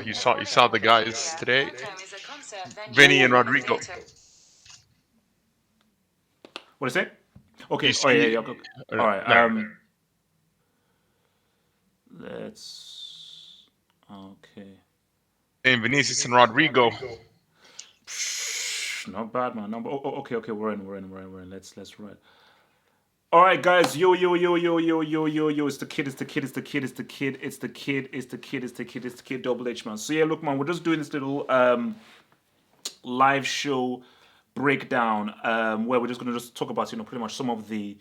You saw the guys today, Yeah, Vinny yeah, and yeah. Rodrigo. What is it? Do you Okay. Oh yeah, see? yeah. Okay. All right. No. Let's. Okay. And Vinicius and Rodrigo. Not bad, man. No, okay, okay. We're in. Let's run. All right, guys. Yo, yo, yo, yo, yo, yo, yo, yo. It's the kid. It's the kid. It's the kid. It's the kid. It's the kid. It's the kid. It's the kid. It's the kid. Double H, man. So yeah, look, man. We're just doing this little live show breakdown where we're just going to just talk about pretty much some of the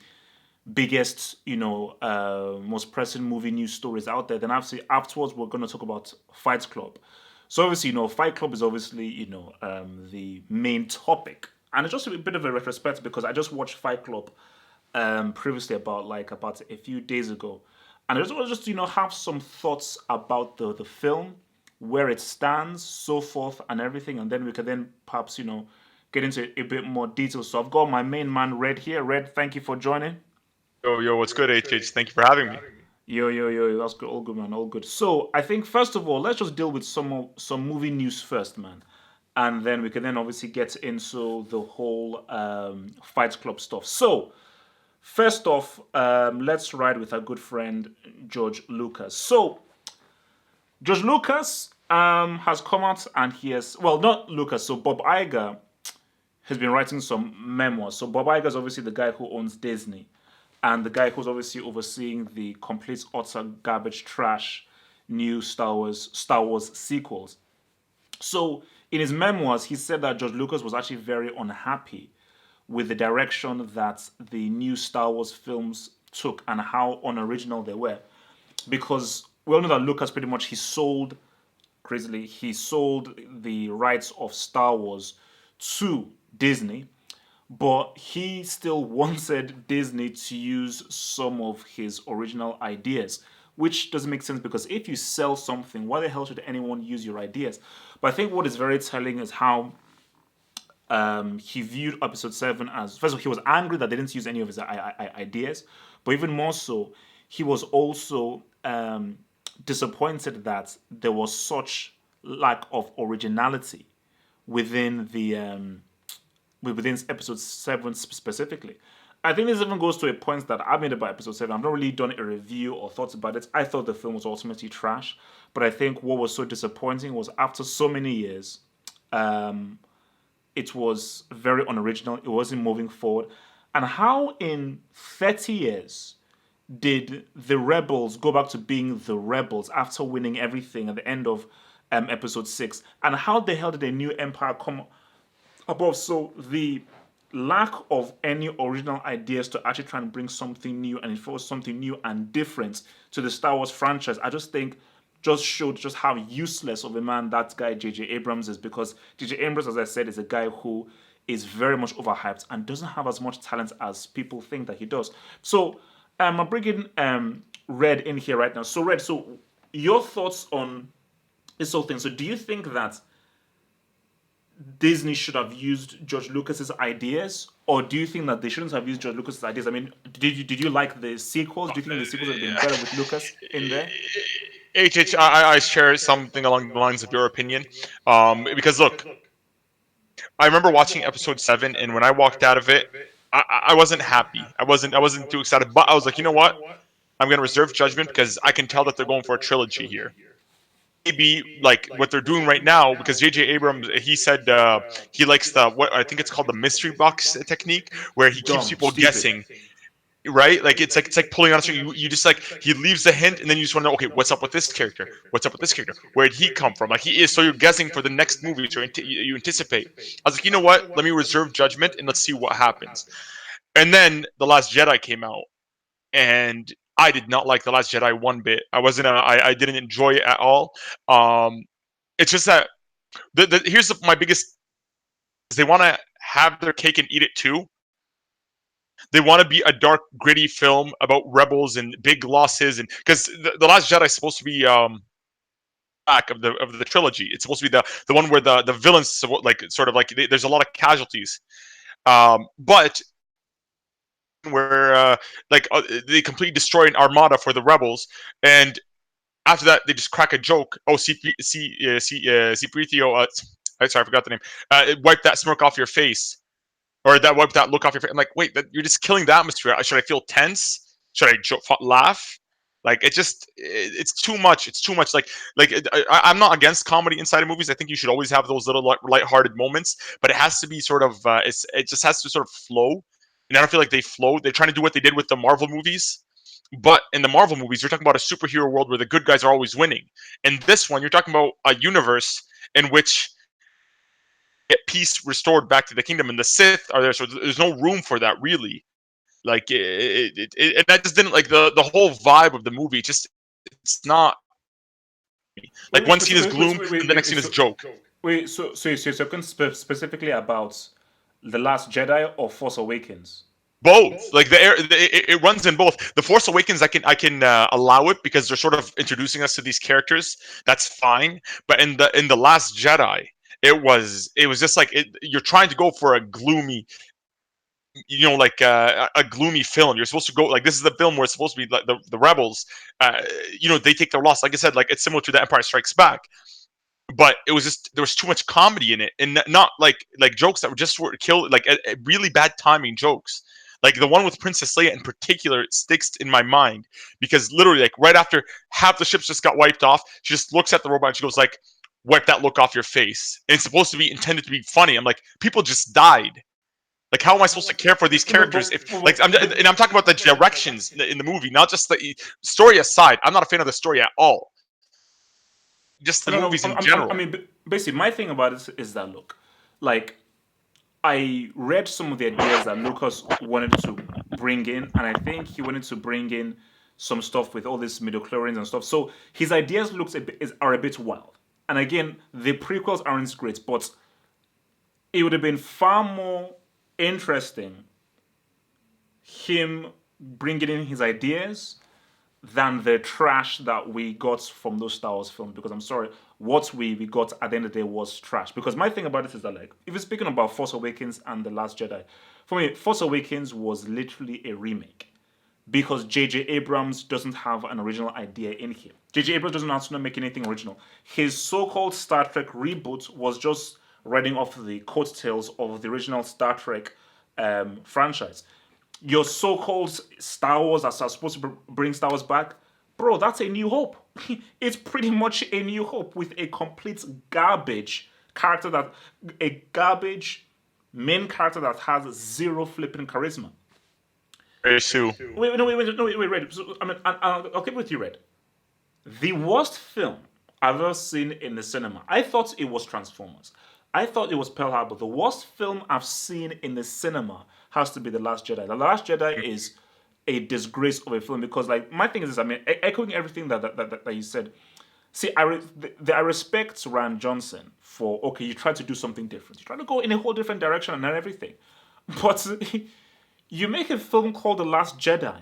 biggest most pressing movie news stories out there. Then obviously afterwards we're going to talk about Fight Club. So obviously Fight Club is obviously the main topic, and it's just a bit of a retrospective because I just watched Fight Club previously about a few days ago, and I just want to have some thoughts about the film, where it stands, so forth, and everything, and then we can then perhaps get into a bit more detail. So I've got my main man Red here. Red, thank you for joining. Yo, what's good, HH? Thank you for having me. Yo, yo, yo, that's good. All good, man. All good. So I think first of all, let's just deal with some movie news first, man, and then we can then obviously get into the whole Fight Club stuff. So first off, let's ride with our good friend George Lucas. So George Lucas has come out and he has, well, not Lucas. So Bob Iger has been writing some memoirs. So Bob Iger is obviously the guy who owns Disney, and the guy who's obviously overseeing the complete utter garbage trash new Star Wars sequels. So in his memoirs, he said that George Lucas was actually very unhappy with the direction that the new Star Wars films took and how unoriginal they were, because we all know that Lucas pretty much he sold the rights of Star Wars to Disney, but he still wanted Disney to use some of his original ideas, which doesn't make sense because if you sell something, why the hell should anyone use your ideas? But I think what is very telling is how he viewed Episode 7 as, first of all, he was angry that they didn't use any of his ideas, but even more so, he was also disappointed that there was such lack of originality within the within episode 7 specifically. I think this even goes to a point that I made about episode 7. I've not really done a review or thoughts about it. I thought the film was ultimately trash, but I think what was so disappointing was after so many years, it was very unoriginal. It wasn't moving forward. And how in 30 years did the rebels go back to being the rebels after winning everything at the end of episode 6? And how the hell did a new empire come above? So the lack of any original ideas to actually try and bring something new and enforce something new and different to the Star Wars franchise, I just think just showed just how useless of a man that guy J.J. Abrams is, because J.J. Abrams, as I said, is a guy who is very much overhyped and doesn't have as much talent as people think that he does. So I'm bringing Red in here right now. So Red, so your thoughts on this whole thing. So do you think that Disney should have used George Lucas's ideas, or do you think that they shouldn't have used George Lucas's ideas? I mean, did you like the sequels? Do you think the sequels would have been better with Lucas in there? HH, I share something along the lines of your opinion. Because look, I remember watching episode 7, and when I walked out of it, I wasn't happy. I wasn't too excited, but I was like, you know what? I'm gonna reserve judgment because I can tell that they're going for a trilogy here. Maybe like what they're doing right now, because J.J. Abrams, he said he likes the, what I think it's called, the mystery box technique, where he keeps Dumb, people stupid. guessing. Right? Like it's like pulling on a string. You just like, he leaves the hint, and then you just want to know, okay, what's up with this character? What's up with this character? Where did he come from? Like, he is, so you're guessing for the next movie. So you anticipate. I was like, you know what? Let me reserve judgment and let's see what happens. And then the Last Jedi came out, and I did not like the Last Jedi one bit. I wasn't. I didn't enjoy it at all. Um, it's just that here's my biggest. Is they want to have their cake and eat it too. They want to be a dark, gritty film about rebels and big losses, and because the Last Jedi is supposed to be back of the trilogy. It's supposed to be the one where the villains, like, sort of like, there's a lot of casualties. But where they completely destroy an armada for the rebels, and after that, they just crack a joke. Oh, C3PO. Sorry, I forgot the name. Wipe that smirk off your face, or that wipe that look off your face. I'm like, wait, you're just killing the atmosphere. Should I feel tense? Should I laugh? Like it's too much. It's too much. I'm not against comedy inside of movies. I think you should always have those little lighthearted moments, but it has to be sort of it just has to sort of flow. And I don't feel like they flow. They're trying to do what they did with the Marvel movies, but in the Marvel movies, you're talking about a superhero world where the good guys are always winning. In this one, you're talking about a universe in which get peace restored back to the kingdom, and the Sith are there, so there's no room for that really. Like and that just didn't like the whole vibe of the movie. It's not like one scene is gloom and the next scene is joke. So you're talking specifically about The Last Jedi or Force Awakens? Both, like it runs in both. The Force Awakens, I can allow it because they're sort of introducing us to these characters. That's fine. But in the Last Jedi, it was just like you're trying to go for a gloomy, like a gloomy film. You're supposed to go like this is the film where it's supposed to be like the rebels. They take their loss. Like I said, like it's similar to The Empire Strikes Back. But it was just there was too much comedy in it, and not like jokes that were just sort of killed, like really bad timing jokes. Like the one with Princess Leia in particular sticks in my mind because literally, like right after half the ships just got wiped off, she just looks at the robot and she goes like, "Wipe that look off your face." And it's supposed to be intended to be funny. I'm like, people just died. Like, how am I supposed to care for these characters if, like, I'm talking about the directions in the movie, not just the story aside. I'm not a fan of the story at all. Just the No, no. movies in general. I mean, basically, my thing about it is that look, like I read some of the ideas that Lucas wanted to bring in, and I think he wanted to bring in some stuff with all these midichlorians and stuff. So his ideas are a bit wild. And again, the prequels aren't great, but it would have been far more interesting him bringing in his ideas than the trash that we got from those Star Wars films. Because I'm sorry, what we got at the end of the day was trash. Because my thing about it is that, like, if you're speaking about Force Awakens and The Last Jedi, for me, Force Awakens was literally a remake. Because J.J. Abrams doesn't have an original idea in here. J.J. Abrams doesn't have to make anything original. His so-called Star Trek reboot was just riding off the coattails of the original Star Trek franchise. Your so-called Star Wars that are supposed to bring Star Wars back, bro, that's a New Hope. It's pretty much a New Hope with a complete garbage main character that has zero flipping charisma. Sue. Wait, Red. So, I mean, I'll keep it with you, Red. The worst film I've ever seen in the cinema, I thought it was Transformers. I thought it was Pearl Harbor. The worst film I've seen in the cinema has to be The Last Jedi. The Last Jedi is a disgrace of a film because, like, my thing is this. I mean, echoing everything that you said. See, I respect Rian Johnson for, okay, you tried to do something different. You tried to go in a whole different direction and everything. But you make a film called The Last Jedi,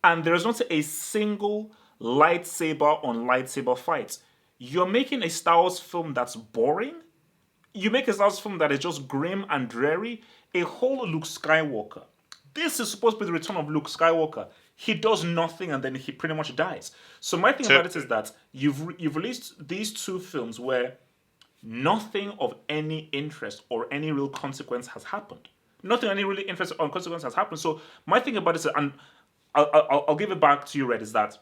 and there is not a single lightsaber on lightsaber fight. You're making a Star Wars film that's boring. You make a Star Wars film that is just grim and dreary. A whole Luke Skywalker. This is supposed to be the return of Luke Skywalker. He does nothing and then he pretty much dies. So my thing about it is that you've released these two films where nothing of any interest or any real consequence has happened. Nothing any really interest or consequence has happened. So my thing about it is, and I'll give it back to you, Red, is that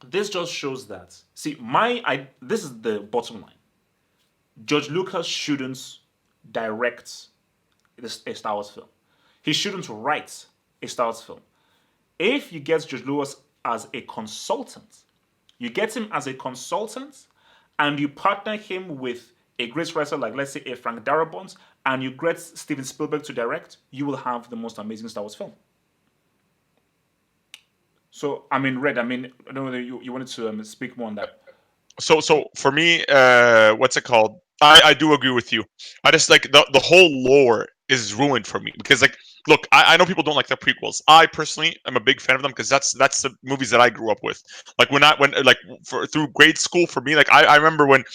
this just shows that. See, this is the bottom line. George Lucas shouldn't direct a Star Wars film. He shouldn't write a Star Wars film. If you get George Lucas as a consultant, and you partner him with a great writer like, let's say, a Frank Darabont, and you get Steven Spielberg to direct, you will have the most amazing Star Wars film. So, I mean, Red, I don't know whether you wanted to speak more on that. So for me, what's it called? I do agree with you. I just like the whole lore is ruined for me because, like, look, I know people don't like the prequels. I personally am a big fan of them because that's the movies that I grew up with. Like through grade school for me, like I remember when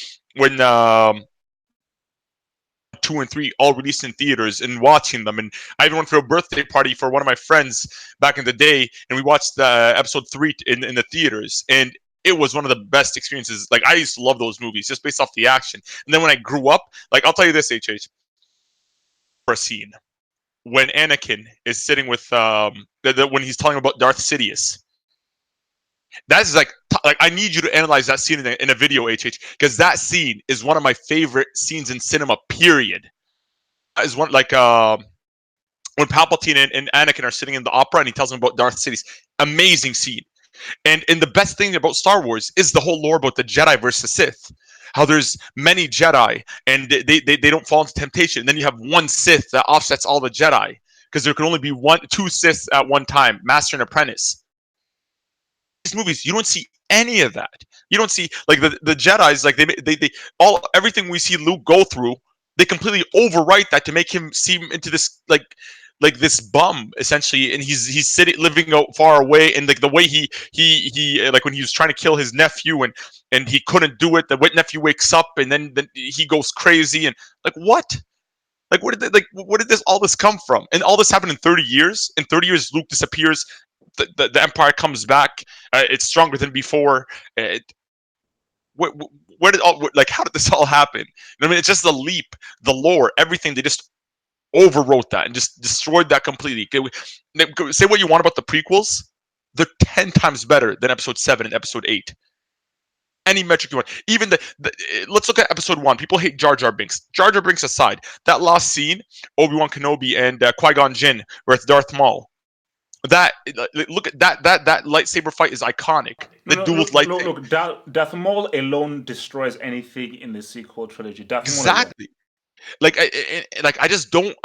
2 and 3 all released in theaters and watching them, and I even went for a birthday party for one of my friends back in the day, and we watched episode 3 in the theaters, and it was one of the best experiences. Like I used to love those movies just based off the action. And then when I grew up, like I'll tell you this, HH, for a scene when Anakin is sitting with when he's telling about Darth Sidious. That's like I need you to analyze that scene in a video, HH, because that scene is one of my favorite scenes in cinema. Period. Is one like when Palpatine and Anakin are sitting in the opera and he tells them about Darth Sidious. Amazing scene. And the best thing about Star Wars is the whole lore about the Jedi versus Sith. How there's many Jedi and they don't fall into temptation. And then you have one Sith that offsets all the Jedi because there can only be two Siths at one time, Master and Apprentice. These movies, you don't see any of that. You don't see like the Jedi's like they all everything we see Luke go through. They completely overwrite that to make him seem into this like this bum essentially, and he's sitting living out far away, and like the way he like when he was trying to kill his nephew and he couldn't do it. The nephew wakes up and then he goes crazy and like what? Like where did this all this come from? And all this happened in 30 years. In 30 years, Luke disappears. The Empire comes back. It's stronger than before. It, where, where did all like how did this all happen? I mean, it's just the leap, the lore, everything. They just overwrote that and just destroyed that completely. Say what you want about the prequels, they're 10 times better than Episode 7 and Episode 8. Any metric you want. Even let's look at Episode 1. People hate Jar Jar Binks. Jar Jar Binks aside, that last scene, Obi-Wan Kenobi and Qui-Gon Jinn, where it's Darth Maul. That look at that lightsaber fight is iconic. The dual lightsaber. Look, Darth Maul alone destroys anything in the sequel trilogy. Darth Maul alone. Exactly. Like I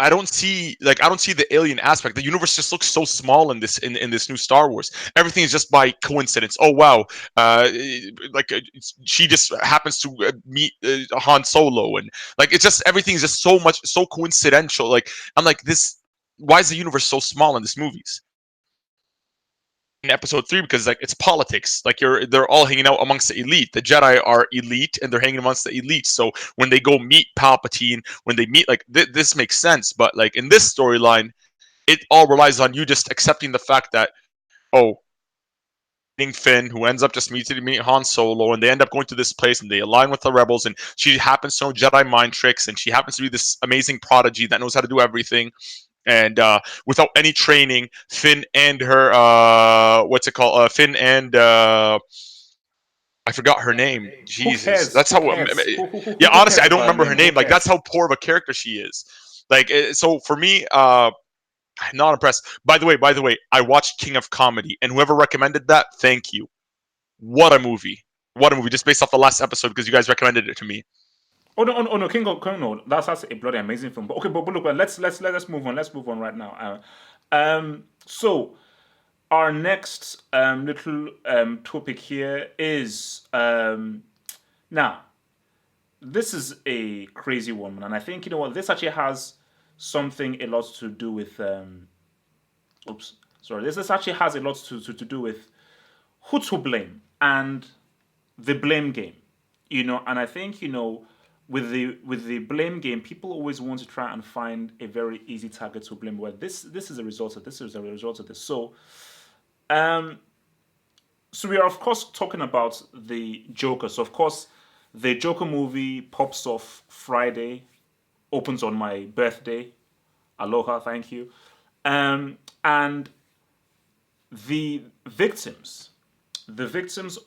don't see the alien aspect. The universe just looks so small in this new Star Wars. Everything is just by coincidence. Oh wow, she just happens to meet Han Solo, and like it's just everything is just so coincidental. Like I'm like this. Why is the universe so small in these movies? In Episode 3 because like it's politics. Like they're all hanging out amongst the elite. The Jedi are elite and they're hanging amongst the elite. So when they go meet Palpatine, when they meet like this makes sense. But like in this storyline, it all relies on you just accepting the fact that oh, Finn, who ends up just meeting Han Solo, and they end up going to this place and they align with the rebels, and she happens to know Jedi mind tricks, and she happens to be this amazing prodigy that knows how to do everything. And without any training, Finn and her what's it called? Finn and I forgot her name. Jesus, that's how. Yeah, honestly, I don't remember her name. Like that's how poor of a character she is. Like so for me, not impressed. By the way, I watched King of Comedy, and whoever recommended that, thank you. What a movie! What a movie! Just based off the last episode because you guys recommended it to me. Oh no, King of no, that's a bloody amazing film. But okay, but look, let's move on. Let's move on right now. So our next little topic here is now this is a crazy one, and I think you know what this actually has something a lot to do with. This actually has a lot to do with who to blame and the blame game. You know, and I think you know with the blame game, people always want to try and find a very easy target to blame. Well, this is a result of this. Is a result of this. So we are of course talking about the Joker. So of course, the Joker movie pops off Friday, opens on my birthday. Aloha, thank you. And the victims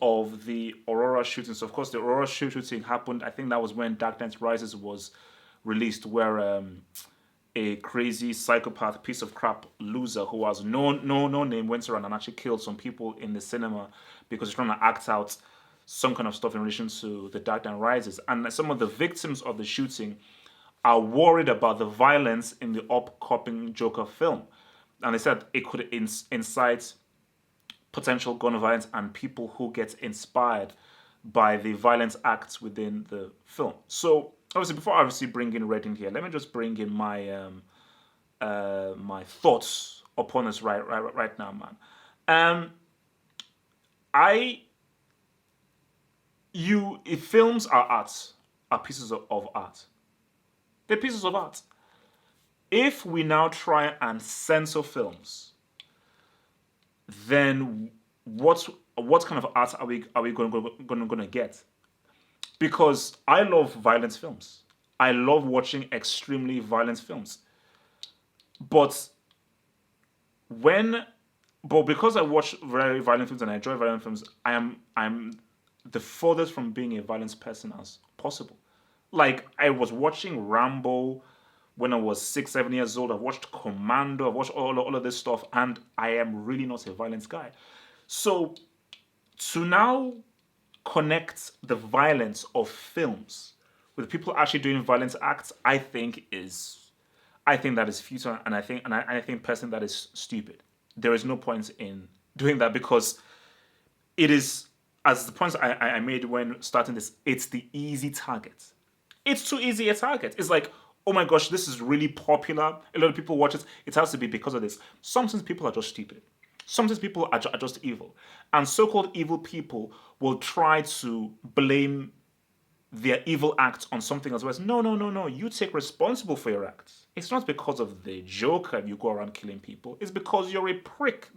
of the Aurora shootings. Of course, the Aurora shooting happened. I think that was when Dark Knight Rises was released, where a crazy psychopath piece of crap loser who has no name went around and actually killed some people in the cinema because he's trying to act out some kind of stuff in relation to the Dark Knight Rises. And some of the victims of the shooting are worried about the violence in the upcoming Joker film, and they said it could incite potential gun violence and people who get inspired by the violent acts within the film. So obviously, before I obviously bring in Red in here, let me just bring in my my thoughts upon this right now, man. If films are art, are pieces of art. They're pieces of art. If we now try and censor films, then what what kind of art are we going to get? Because I love violent films. I love watching extremely violent films. But when but because I watch very violent films and I enjoy violent films, I'm the furthest from being a violent person as possible. Like I was watching Rambo when I was 6, 7 years old. I've watched Commando. I've watched all of this stuff, and I am really not a violent guy. So to now connect the violence of films with people actually doing violent acts, I think that is futile, and I think personally that is stupid. There is no point in doing that because it is, as the points I made when starting this, it's the easy target. It's too easy a target. It's like, oh my gosh, this is really popular. A lot of people watch it. It has to be because of this. Sometimes people are just stupid. Sometimes people are just evil. And so called evil people will try to blame their evil act on something else. Whereas, no, no, no, no. You take responsible for your acts. It's not because of the Joker you go around killing people. It's because you're a prick.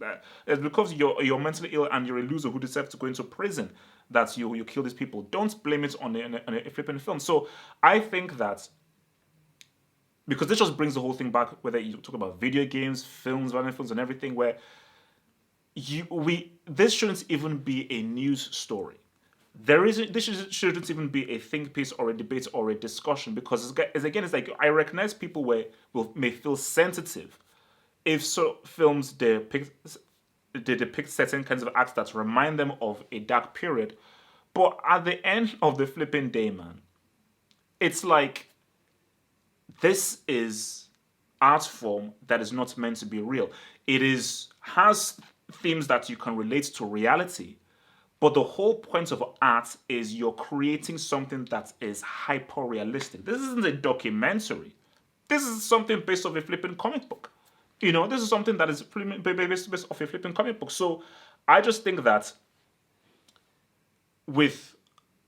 It's because you're mentally ill and you're a loser who deserves to go into prison that you kill these people. Don't blame it on a flipping film. So I think that because this just brings the whole thing back, whether you talk about video games, films, violent films, and everything, where this shouldn't even be a news story. Shouldn't even be a think piece or a debate or a discussion because it's like I recognize people may feel sensitive if films depict certain kinds of acts that remind them of a dark period, but at the end of the flipping day, man, it's like this is art form that is not meant to be real. Has themes that you can relate to reality, but the whole point of art is you're creating something that is hyper realistic. This isn't a documentary. This is something based off a flipping comic book. This is something that is based off a flipping comic book. So I just think that with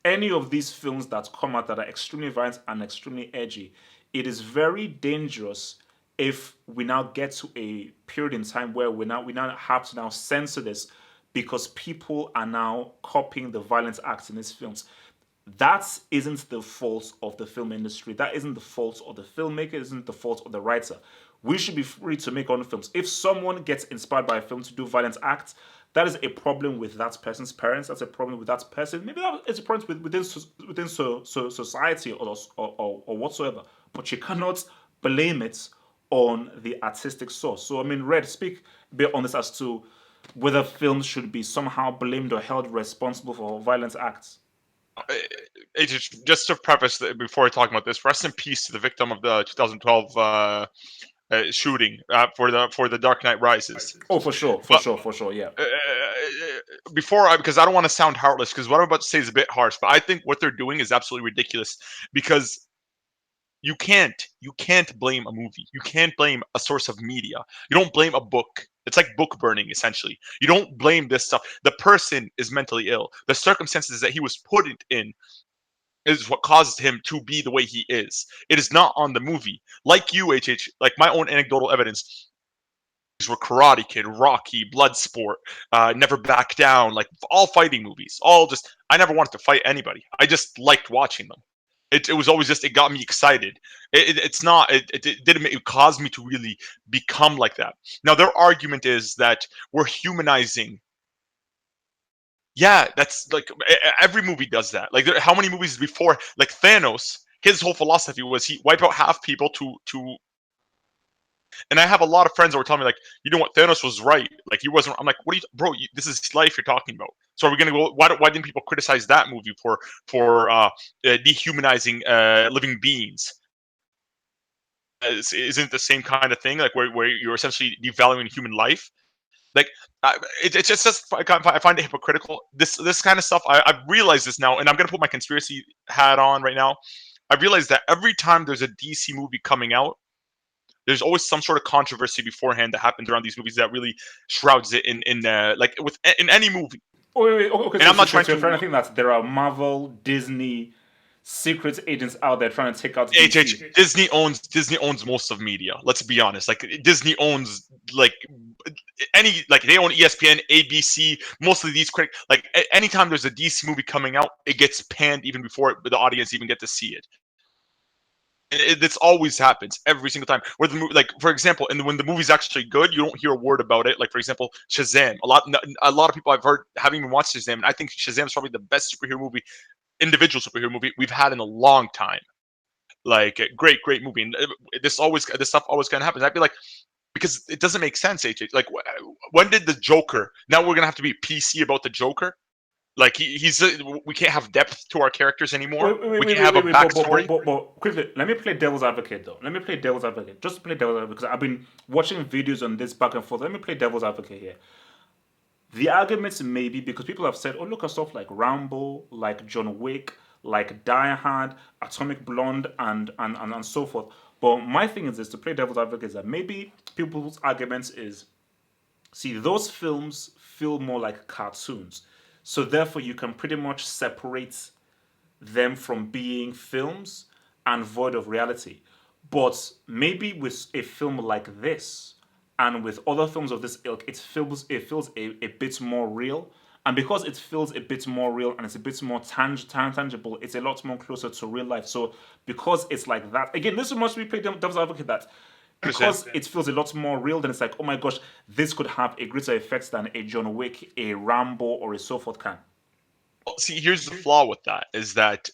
any of these films that come out that are extremely violent and extremely edgy, it is very dangerous if we now get to a period in time where we now have to now censor this because people are now copying the violent acts in these films. That isn't the fault of the film industry. That isn't the fault of the filmmaker. It isn't the fault of the writer. We should be free to make our own films. If someone gets inspired by a film to do violent acts, that is a problem with that person's parents. That's a problem with that person. Maybe that is a problem within society or whatsoever. But you cannot blame it on the artistic source. So I mean, Red, speak a bit on this as to whether films should be somehow blamed or held responsible for violent acts. Just to preface before talking about this, rest in peace to the victim of the 2012 shooting for the Dark Knight Rises. Oh, for sure, for But sure, for sure, yeah. because I don't want to sound heartless, because what I'm about to say is a bit harsh, but I think what they're doing is absolutely ridiculous because you can't blame a movie. You can't blame a source of media. You don't blame a book. It's like book burning, essentially. You don't blame this stuff. The person is mentally ill. The circumstances that he was put in is what causes him to be the way he is. It is not on the movie. Like you, HH, like my own anecdotal evidence. These were Karate Kid, Rocky, Bloodsport, Never Back Down, like all fighting movies. All just, I never wanted to fight anybody. I just liked watching them. It was always just, it got me excited. It's not, it didn't, it caused me to really become like that. Now, their argument is that we're humanizing. Yeah, that's like every movie does that. Like, how many movies before, like Thanos, his whole philosophy was he wipe out half people to. And I have a lot of friends that were telling me like, you know what, Thanos was right. Like he wasn't. I'm like, what are you, bro? This is life you're talking about. So are we gonna go? Why didn't people criticize that movie for dehumanizing living beings? Isn't it the same kind of thing? Like where you're essentially devaluing human life. Like it's just I find it hypocritical. This kind of stuff. I've realized this now, and I'm gonna put my conspiracy hat on right now. I realized that every time there's a DC movie coming out, there's always some sort of controversy beforehand that happens around these movies that really shrouds it in like in any movie. Oh, wait, wait, okay, And so, I'm so, not so, trying so you're trying to to. think that there are Marvel, Disney, secret agents out there trying to take out HH, DC. Disney owns most of media. Let's be honest. Like Disney owns like any like they own ESPN, ABC, mostly these quick like anytime there's a DC movie coming out, it gets panned even before the audience even get to see it. This always happens every single time. Where the movie, like for example, and when the movie's actually good, you don't hear a word about it. Like for example, Shazam. A lot of people I've heard haven't even watched Shazam, and I think Shazam is probably the best superhero movie, individual superhero movie we've had in a long time. Like great movie. And this stuff always kind of happens. I'd be like, because it doesn't make sense. Like when did the Joker? Now we're gonna have to be PC about the Joker. Like he's we can't have depth to our characters anymore. Wait, wait, We wait, can't wait, have a wait, wait, backstory. quickly, let me play devil's advocate though. Let me play devil's advocate. Just to play devil's advocate, because I've been watching videos on this back and forth. Let me play devil's advocate here. The arguments may be because people have said, oh, look at stuff like Rambo, like John Wick, like Die Hard, Atomic Blonde, and so forth. But my thing is this, to play devil's advocate, is that maybe people's arguments is, see, those films feel more like cartoons. So therefore, you can pretty much separate them from being films and void of reality. But maybe with a film like this and with other films of this ilk, it feels a bit more real. And because it feels a bit more real and it's a bit more tangible, it's a lot more closer to real life. So because it's like that, again, this must be played devil's advocate that Understand? because it feels a lot more real, then it's like, oh my gosh, this could have a greater effect than a John Wick, a Rambo, or a so forth can. Well, see, here's the flaw with that is that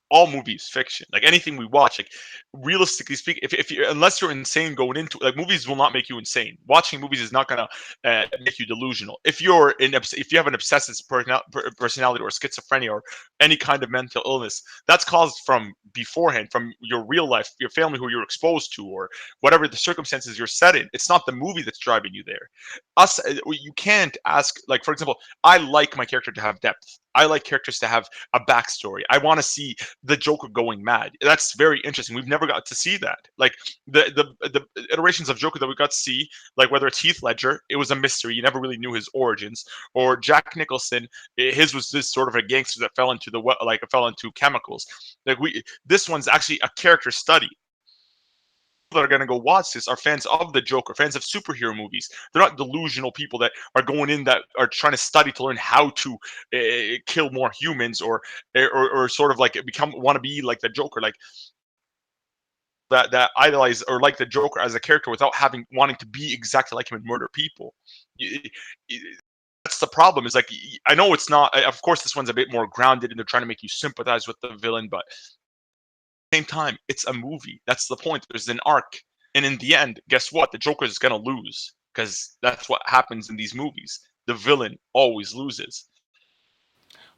all movies fiction, like anything we watch, like realistically speaking, if you, unless you're insane going into it, like movies will not make you insane. Watching movies is not gonna make you delusional. If you have an obsessive personality or schizophrenia or any kind of mental illness, that's caused from beforehand, from your real life, your family, who you're exposed to, or whatever the circumstances you're set in. It's not the movie that's driving you there. You can't ask, like for example, I like my character to have depth. I like characters to have a backstory. I want to see the Joker going mad. That's very interesting. We've never got to see that. Like the iterations of Joker that we got to see, like whether it's Heath Ledger, it was a mystery. You never really knew his origins. Or Jack Nicholson, his was this sort of a gangster that fell into chemicals. This one's actually a character study. That are going to go watch this are fans of the Joker, fans of superhero movies. They're not delusional people that are going in that are trying to study to learn how to kill more humans or sort of like become want to be like the Joker, like that idolize or like the Joker as a character without having wanting to be exactly like him and murder people. That's the problem. Is like I know it's not. Of course, this one's a bit more grounded, and they're trying to make you sympathize with the villain, but same time, it's a movie. That's the point. There's an arc, and in the end, guess what? The Joker is gonna lose because that's what happens in these movies. The villain always loses.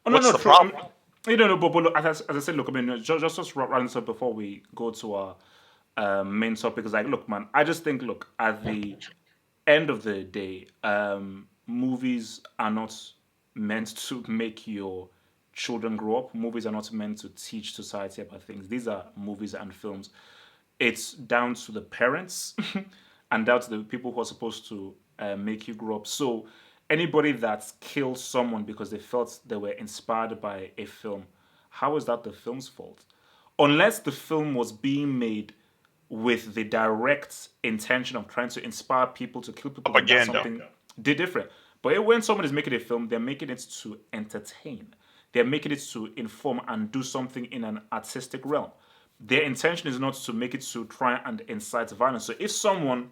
Oh no, What's no, the true. problem? You don't know, but look, as I said, look, I mean, just running so before we go to our main topic is like, look, man, I just think, look, at the end of the day, movies are not meant to make your children grow up. Movies are not meant to teach society about things. These are movies and films. It's down to the parents and down to the people who are supposed to make you grow up. So anybody that kills someone because they felt they were inspired by a film, how is that the film's fault? Unless the film was being made with the direct intention of trying to inspire people to kill people, then that's Propaganda. something different. But when someone is making a film, they're making it to entertain. They're making it to inform and do something in an artistic realm. Their intention is not to make it to try and incite violence. So if someone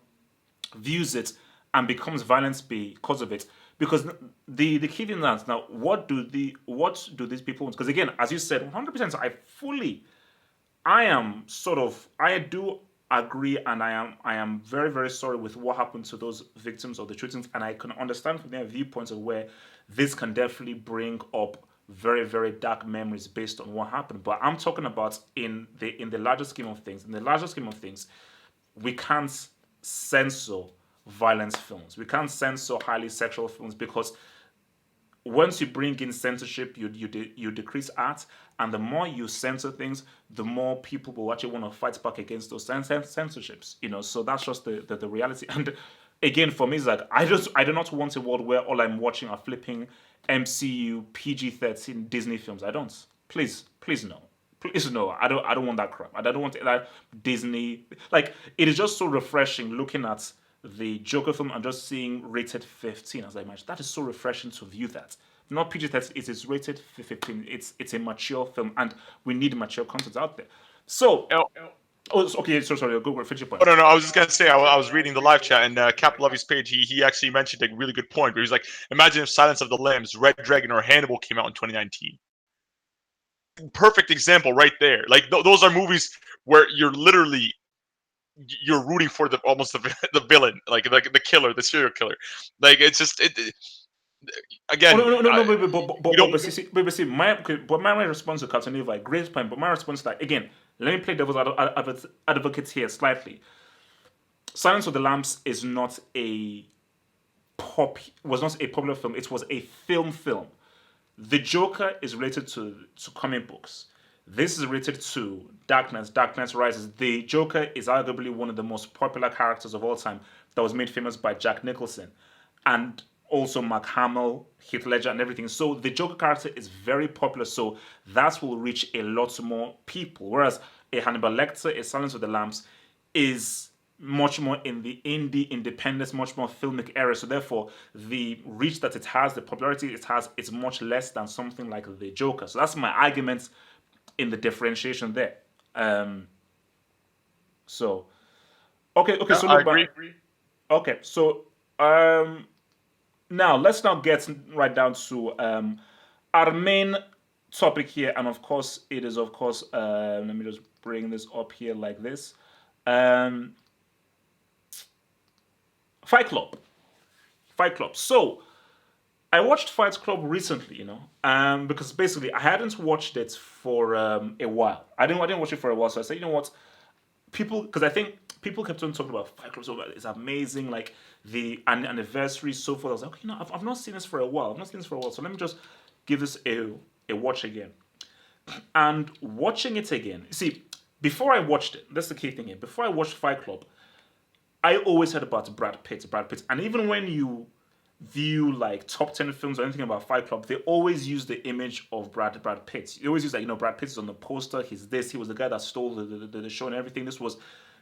views it and becomes violent because of it, because the key thing is now, what do these people want? Because again, as you said, 100%, I do agree, and I am very very sorry with what happened to those victims of the shootings, and I can understand from their viewpoints of where this can definitely bring up very very dark memories based on what happened. But I'm talking about in the larger scheme of things. In the larger scheme of things, we can't censor violence films. We can't censor highly sexual films because once you bring in censorship, you decrease art, and the more you censor things, the more people will actually want to fight back against those censorships. So that's just the reality. And again, for me, it's like I do not want a world where all I'm watching are flipping MCU PG-13 Disney films. I don't. Please, please no. Please no, I don't want that crap. I don't want that Disney. Like it is just so refreshing looking at the Joker film and just seeing rated 15 as I imagine. That is so refreshing to view that. Not PG-13, it is rated 15. It's a mature film, and we need mature content out there. So, Oh, okay, sorry, go finish your oh, point. no, no. I was just gonna say I was reading the live chat and Cap Levy's page. He actually mentioned a really good point where he's like, imagine if Silence of the Lambs, Red Dragon, or Hannibal came out in 2019. Perfect example right there. Like those are movies where you're rooting for the almost the villain, like the killer, the serial killer. Like it's just Oh again. no, no, no, no, We don't. but my response to Captain Levi, great point. But my response to that again, let me play devil's advocate here slightly. Silence of the Lambs is not a was not a popular film. It was a film. The Joker is related to comic books. This is related to Dark Knight Rises. The Joker is arguably one of the most popular characters of all time that was made famous by Jack Nicholson. And also Mark Hamill, Heath Ledger, and everything. So the Joker character is very popular. So that will reach a lot more people. Whereas a Hannibal Lecter, a Silence of the Lambs, is much more in the indie independence, much more filmic area. So therefore, the reach that it has, the popularity it has, is much less than something like the Joker. So that's my argument in the differentiation there. So okay. So I look, agree. okay. So now let's now get right down to our main topic here, and of course, it is of course. Let me just bring this up here like this. Um, Fight Club. Fight Club. So I watched Fight Club recently, because basically I hadn't watched it for a while. I didn't watch it for a while, so I said, you know what, because I think people kept on talking about Fight Club, so it's amazing, like the anniversary, so forth. I was like, okay, I've not seen this for a while. So let me just give this a watch again. And watching it again, see, before I watched it, that's the key thing here. Before I watched Fight Club, I always heard about Brad Pitt, and even when you view like top 10 films or anything about Fight Club, they always use the image of Brad Pitt. They always use like, Brad Pitt is on the poster. He's this. He was the guy that stole the show and everything. This was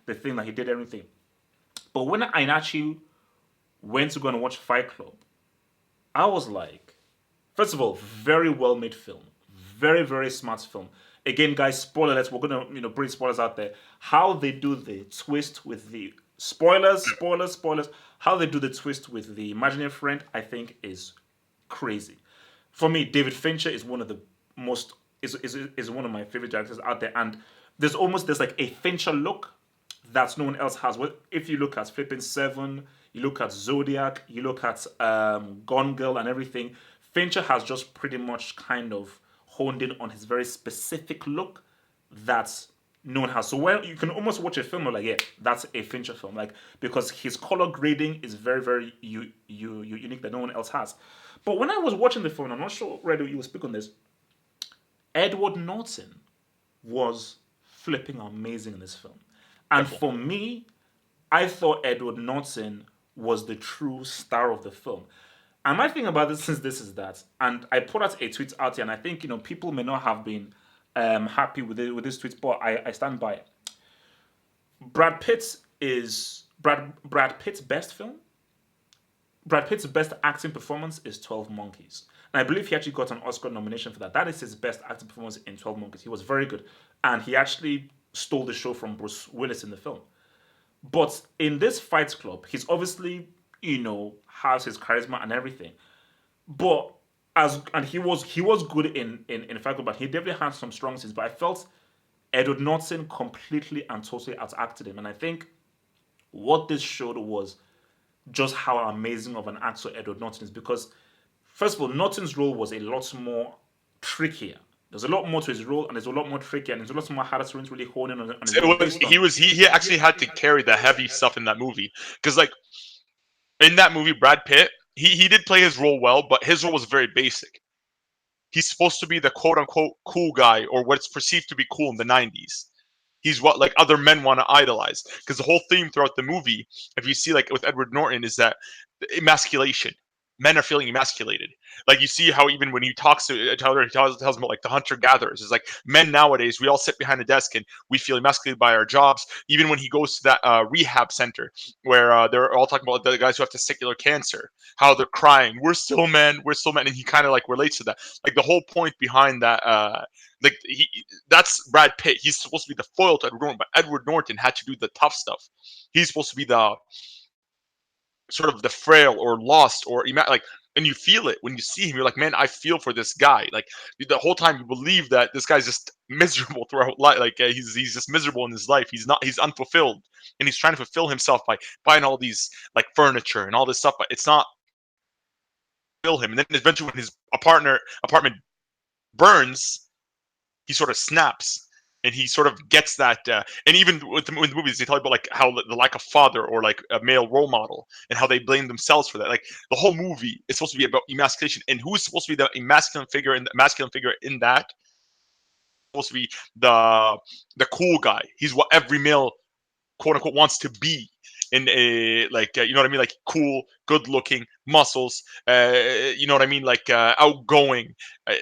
the thing that he did everything. But when I actually went to go and watch Fight Club, I was like, first of all, very well made film, very very smart film. Again, guys, spoiler alert. We're gonna bring spoilers out there. How they do the twist with the spoilers. How they do the twist with the imaginary friend, I think, is crazy. For me, David Fincher is one of the most is one of my favorite directors out there, and there's like a Fincher look that no one else has. Well, if you look at Flipping Seven, you look at Zodiac, you look at Gone Girl, and everything. Fincher has just pretty much kind of honed in on his very specific look that no one has. So when you can almost watch a film, like, yeah, that's a Fincher film, like, because his color grading is very, very unique that no one else has. But when I was watching the film, I'm not sure, Redo, you will speak on this. Edward Norton was flipping amazing in this film, and for me, I thought Edward Norton was the true star of the film. And my thing about this is that, and I put out a tweet out here, and I think people may not have been happy with this tweet, but I stand by it. Brad Pitt is Brad Pitt's best film. Brad Pitt's best acting performance is 12 Monkeys. And I believe he actually got an Oscar nomination for that. That is his best acting performance in 12 Monkeys. He was very good. And he actually stole the show from Bruce Willis in the film. But in this Fight Club, he's obviously, has his charisma and everything. But he was good in Fight Club, but he definitely had some strong scenes. But I felt Edward Norton completely and totally outacted him. And I think what this showed was just how amazing of an actor Edward Norton is, because first of all, Norton's role was a lot more trickier. There's a lot more to his role, and there's a lot more trickier, and there's a lot more harder to really hone in on his role. He actually had to carry the heavy stuff in that movie, because like in that movie, Brad Pitt, he did play his role well, but his role was very basic. He's supposed to be the quote unquote cool guy, or what's perceived to be cool in the 90s. He's what like other men want to idolize, because the whole theme throughout the movie, if you see like with Edward Norton, is that emasculation. men are feeling emasculated. Like you see how even when he talks to Tyler, he tells him about like the hunter gatherers. It's like men nowadays, we all sit behind a desk and we feel emasculated by our jobs. Even when he goes to that rehab center where they're all talking about the guys who have testicular cancer, how they're crying, we're still men, we're still men, and he kind of like relates to that. Like the whole point behind that, like that's Brad Pitt. He's supposed to be the foil to Edward Norton, but Edward Norton had to do the tough stuff. He's supposed to be the sort of the frail or lost or like, and you feel it when you see him. You're like, man, I feel for this guy. Like the whole time you believe that this guy's just miserable throughout life. Like he's just miserable in his life. He's unfulfilled, and he's trying to fulfill himself by buying all these like furniture and all this stuff, but it's not fill him. And then eventually when his apartment burns, he sort of snaps and he sort of gets that. And even with the movies, they talk about like how the lack of father or like a male role model and how they blame themselves for that. Like the whole movie is supposed to be about emasculation, and who's supposed to be the masculine figure in the masculine figure in that? Supposed to be the cool guy. He's what every male quote unquote wants to be. In a like you know what I mean, like cool, good looking, muscles, you know what I mean, like outgoing. Uh,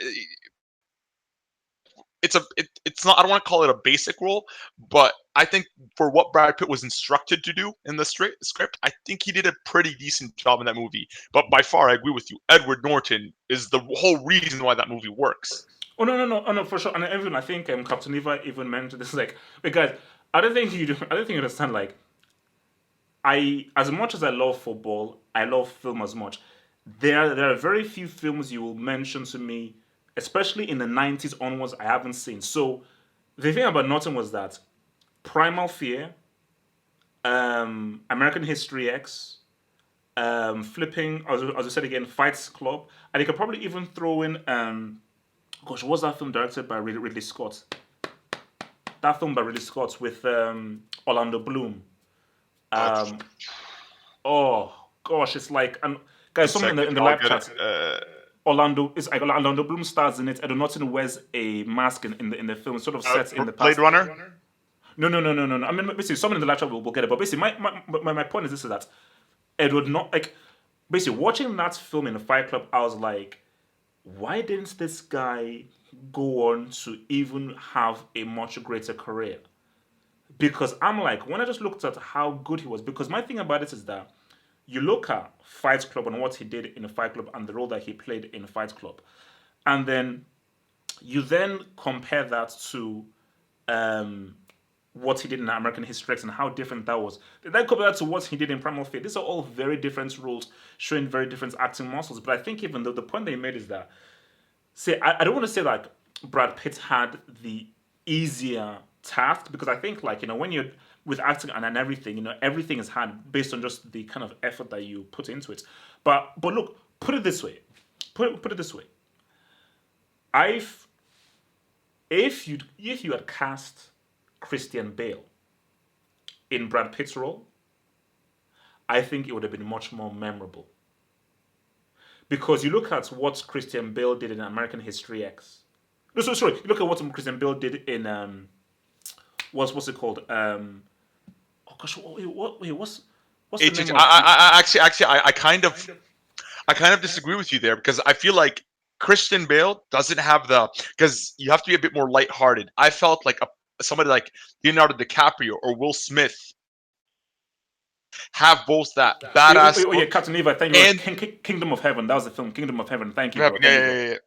it's not, I don't want to call it a basic role, but I think for what Brad Pitt was instructed to do in the script, I think he did a pretty decent job in that movie. But by far, I agree with you. Edward Norton is the whole reason why that movie works. Oh no, no, no, oh no, for sure. And even I think Captain Eva even mentioned this, like, because I don't think you do. I don't think you understand. Like, as much as I love football, I love film as much. There are very few films you will mention to me, especially in the '90s onwards, I haven't seen. So the thing about Norton was that Primal Fear, American History X, flipping, as I said again, Fight Club, and you could probably even throw in, gosh, what was that film directed by Ridley Scott? That film by Ridley Scott with Orlando Bloom. Um, oh gosh, it's like, and guys, someone in the live chat. Orlando Bloom stars in it. Edward Norton wears a mask in the film, sort of sets in the past. Blade Runner. No, no, no, no, no, no. I mean, basically, someone in the live chat will get it. But basically, my point is this: is that Edward not like basically watching that film in the Fight Club. I was like, why didn't this guy go on to even have a much greater career? Because I'm like, when I just looked at how good he was, because my thing about it is that you look at Fight Club and what he did in the Fight Club and the role that he played in Fight Club, and then you then compare that to what he did in American History X and how different that was. Then compare that to what he did in Primal Fear. These are all very different roles, showing very different acting muscles. But I think even though the point that he made is that, say, I don't want to say like Brad Pitt had the easier task, because I think, like, when you're with acting and everything, everything is hard based on just the kind of effort that you put into it. But look, put it this way. Put it this way. If you had cast Christian Bale in Brad Pitt's role, I think it would have been much more memorable. Because you look at what Christian Bale did in American History X. No, sorry. You look at what Christian Bale did in what's it called? Oh gosh, what's the name of I kind of disagree with you there, because I feel like Christian Bale doesn't have because you have to be a bit more lighthearted. I felt like somebody like Leonardo DiCaprio or Will Smith have both that badass. Oh yeah, Captain Eva, thank you. And Kingdom of Heaven. That was the film, Kingdom of Heaven. Thank you. Bro. Yeah.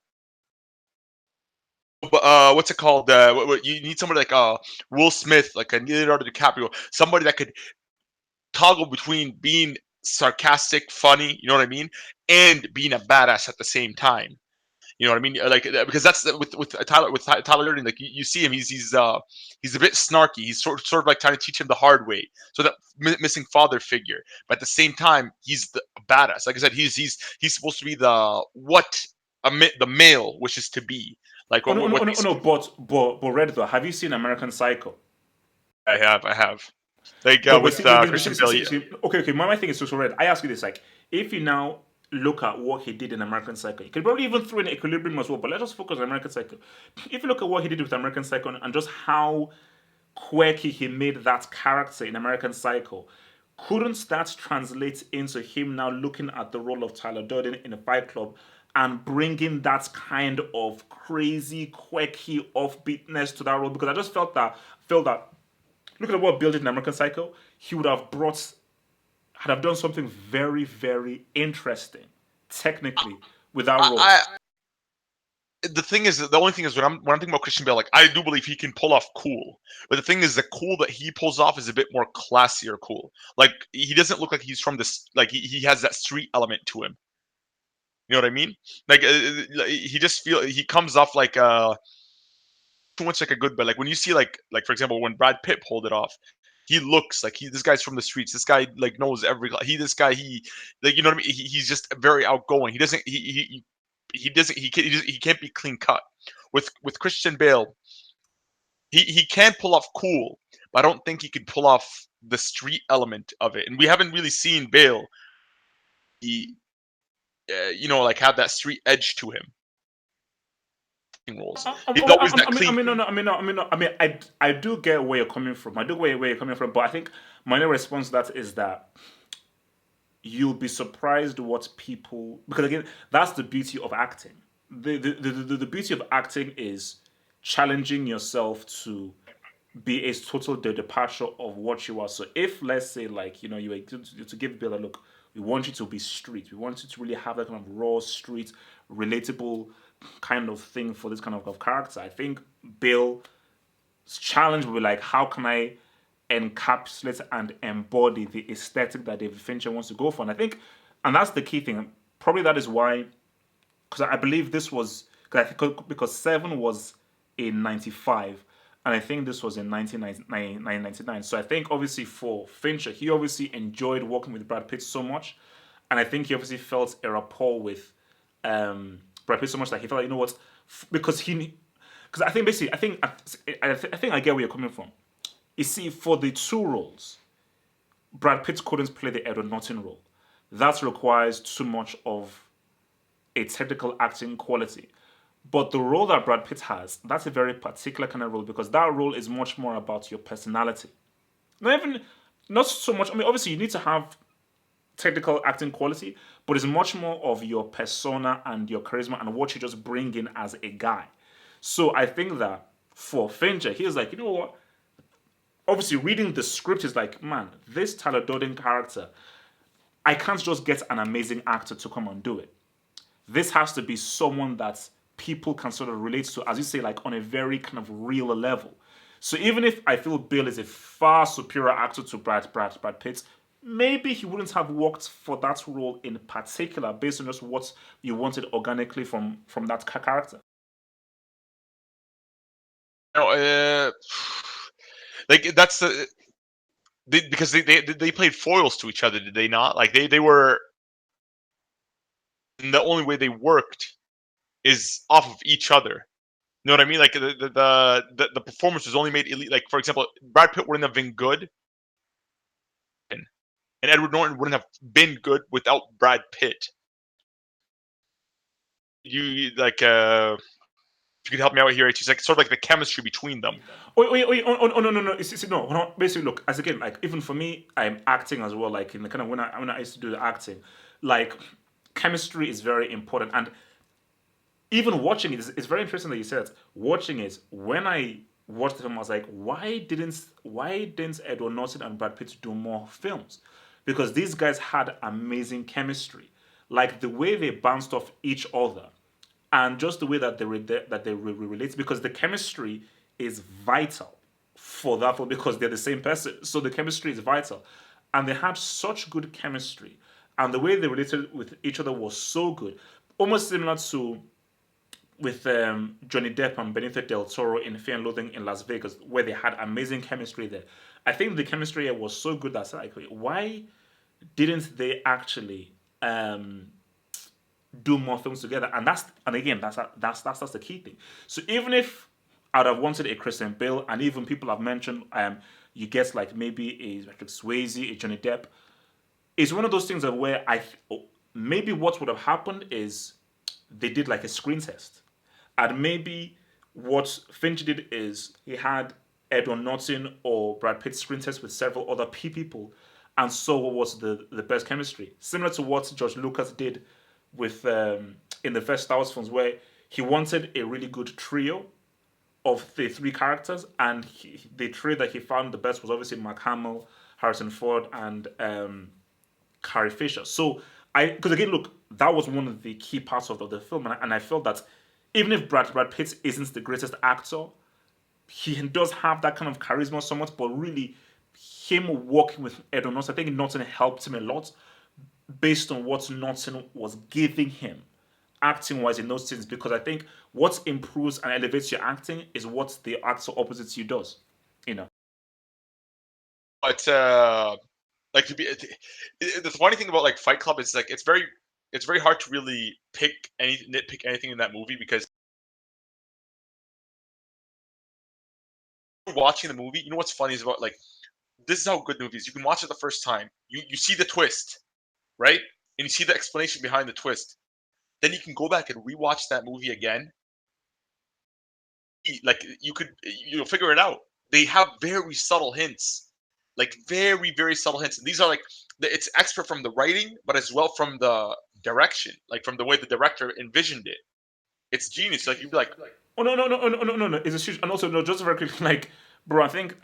But what's it called? You need somebody like Will Smith, like a Leonardo DiCaprio, somebody that could toggle between being sarcastic, funny, you know what I mean, and being a badass at the same time. You know what I mean? Like, because that's with Tyler Durden. Like you see him, he's a bit snarky. He's sort of like trying to teach him the hard way. So that missing father figure, but at the same time, he's the badass. Like I said, he's supposed to be the male wishes to be. Like no, but Red, though, have you seen American Psycho? I have. Like with Christian Bale. Okay. My thing is so Red. I ask you this: like, if you now look at what he did in American Psycho, you could probably even throw in Equilibrium as well. But let's just focus on American Psycho. If you look at what he did with American Psycho and just how quirky he made that character in American Psycho, couldn't that translate into him now looking at the role of Tyler Durden in a Fight Club and bringing that kind of crazy, quirky offbeatness to that role? Because I just felt that looking at what Bill did in American Psycho, he would have had have done something very, very interesting technically with that role. I the thing is, the only thing is when I'm thinking about Christian Bale, like I do believe he can pull off cool, but the thing is, the cool that he pulls off is a bit more classier cool. Like he doesn't look like he's from this. Like he has that street element to him. You know what I mean? Like he just he comes off like too much like a good, but like when you see like for example when Brad Pitt pulled it off, he looks like this guy's from the streets. This guy like knows this guy he like you know what I mean. He's just very outgoing. He doesn't he doesn't he can't be clean cut. With Christian Bale, he can pull off cool, but I don't think he could pull off the street element of it. And we haven't really seen Bale, he, like have that street edge to him. Roles. He's always that clean. I do get where you're coming from. I do get where you're coming from, but I think my only response to that is that you'll be surprised what people, because again, that's the beauty of acting. The beauty of acting is challenging yourself to be a total departure of what you are. So if let's say like you were to give Bill a look, we want you to be street. We want you to really have that kind of raw street, relatable kind of thing for this kind of character. I think Bill's challenge will be like, how can I encapsulate and embody the aesthetic that David Fincher wants to go for? And I think, and that's the key thing. Probably that is why, because I believe this was, because Seven was in '95, and I think this was in 1999. So I think obviously for Fincher, he obviously enjoyed working with Brad Pitt so much, and I think he obviously felt a rapport with Brad Pitt so much that he felt like, you know what, because I think basically I think I get where you're coming from. You see, for the two roles, Brad Pitt couldn't play the Edward Norton role. That requires too much of a technical acting quality. But the role that Brad Pitt has, that's a very particular kind of role because that role is much more about your personality. Not so much. I mean, obviously, you need to have technical acting quality, but it's much more of your persona and your charisma and what you just bring in as a guy. So I think that for Fincher, he was like, you know what? Obviously, reading the script is like, man, this Tyler Durden character, I can't just get an amazing actor to come and do it. This has to be someone that people can sort of relate to, as you say, like on a very kind of real level. So even if I feel Bill is a far superior actor to Brad Pitt, maybe he wouldn't have worked for that role in particular based on just what you wanted organically from that character. Like that's because they played foils to each other, did they not? Like they were, and the only way they worked is off of each other. You know what I mean? Like the performance was only made elite. Like for example, Brad Pitt wouldn't have been good, and Edward Norton wouldn't have been good without Brad Pitt. You like if you could help me out here, it's like sort of like the chemistry between them. Wait, oh, no. No. Basically, look, as again, like even for me, I'm acting as well. Like in the kind of when I used to do the acting, like chemistry is very important, and even watching it is very interesting that you said it. Watching it, when I watched the film, I was like, why didn't Edward Norton and Brad Pitt do more films? Because these guys had amazing chemistry, like the way they bounced off each other, and just the way that they relate. Because the chemistry is vital for that film because they're the same person, so the chemistry is vital, and they had such good chemistry, and the way they related with each other was so good, almost similar to with Johnny Depp and Benicio del Toro in Fear and Loathing in Las Vegas, where they had amazing chemistry there. I think the chemistry here was so good that like, why didn't they actually do more films together? And again, that's the key thing. So even if I'd have wanted a Christian Bale, and even people have mentioned you get like maybe a Patrick Swayze, a Johnny Depp, it's one of those things of where maybe what would have happened is they did like a screen test. And maybe what Finch did is he had Edward Norton or Brad Pitt screen test with several other people. and saw what was the best chemistry. Similar to what George Lucas did with in the first Star Wars films, where he wanted a really good trio of the three characters, and the trio that he found the best was obviously Mark Hamill, Harrison Ford, and Carrie Fisher. So because again, look, that was one of the key parts of the film, and I felt that even if Brad Pitt isn't the greatest actor, he does have that kind of charisma somewhat, but really, him working with Ed Norton, I think Norton helped him a lot based on what Norton was giving him acting wise in those scenes, because I think what improves and elevates your acting is what the actor opposite you does. You know. But like to be the funny thing about like Fight Club is like it's very hard to really nitpick anything in that movie because watching the movie, you know what's funny is about like this is how good the movie is. You can watch it the first time, you see the twist, right? And you see the explanation behind the twist. Then you can go back and rewatch that movie again. Like you'll figure it out. They have very subtle hints, like very subtle hints. And these are like it's extra from the writing, but as well from the direction, like from the way the director envisioned it. It's genius. Like you'd be like, Oh no! It's a huge, and also no, just very quickly, like, bro, I think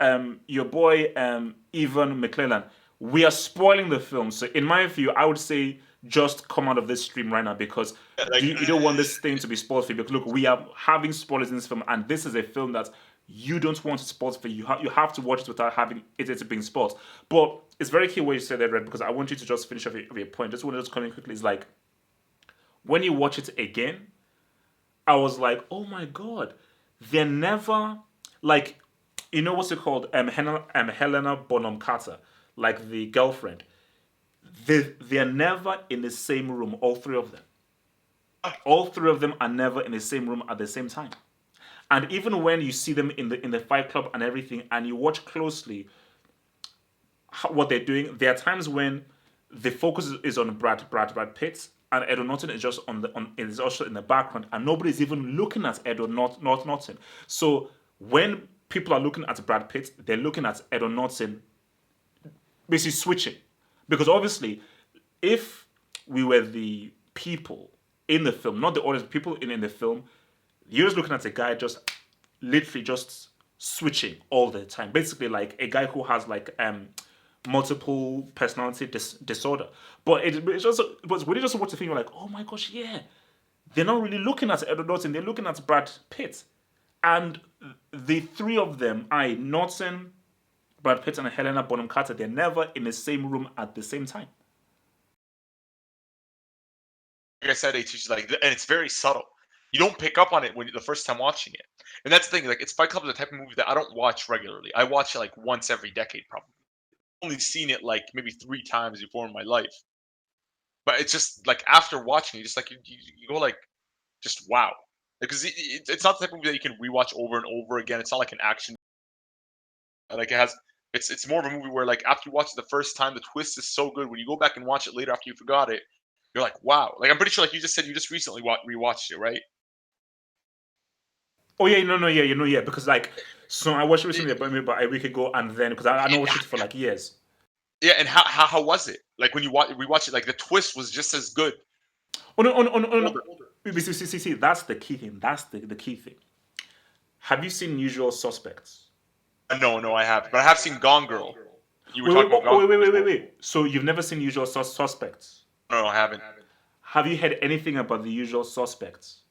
your boy Ivan McClellan, we are spoiling the film. So in my view, I would say just come out of this stream right now, because like you don't want this thing to be spoiled for you. Because look, we are having spoilers in this film, and this is a film that you don't want to spoil for you. You have to watch it without having it being spoiled. But it's very key what you said there, Red, because I want you to just finish off your point. Just want to just come in quickly. It's like when you watch it again, I was like, oh my god, they're never like, you know what's it called? Helena Bonham Carter, like the girlfriend. They're never in the same room. All three of them. All three of them are never in the same room at the same time. And even when you see them in the Fight Club and everything, and you watch closely what they're doing, there are times when the focus is on Brad Pitt, and Edward Norton is just is also in the background, and nobody's even looking at Edward Norton. So when people are looking at Brad Pitt, they're looking at Edward Norton, basically switching, because obviously, if we were the people in the film, not the audience, people in the film, you're just looking at a guy just literally just switching all the time, basically like a guy who has like multiple personality disorder. But it's just, but when you just watch the film, you're like, oh my gosh, yeah, they're not really looking at Edward Norton, they're looking at Brad Pitt. And the three of them, Norton, Brad Pitt, and Helena Bonham Carter, they're never in the same room at the same time. I said, it's like, and it's very subtle. You don't pick up on it when the first time watching it. And that's the thing. Like, it's Fight Club is the type of movie that I don't watch regularly. I watch it like once every decade, probably. I've only seen it like maybe 3 times before in my life. But it's just like after watching it, just like you go like, just wow. Because it's not the type of movie that you can rewatch over and over again. It's not like an action. Like it has. It's more of a movie where like after you watch it the first time, the twist is so good. When you go back and watch it later after you forgot it, you're like, wow. Like I'm pretty sure, like you just said, you just recently rewatched it, right? Oh yeah, no, yeah, yeah, because like, so I watched it recently about a week ago, and then because I know watched it for like years. Yeah, and how was it? Like when you rewatch it, like the twist was just as good. Oh no, oh no, oh no, oh no. See, that's the key thing. That's the key thing. Have you seen Usual Suspects? No, I haven't. But I have seen Gone Girl. You were Wait, talking wait, about Gone Girl. wait. So you've never seen Usual Suspects? No, I haven't. Have you heard anything about the Usual Suspects?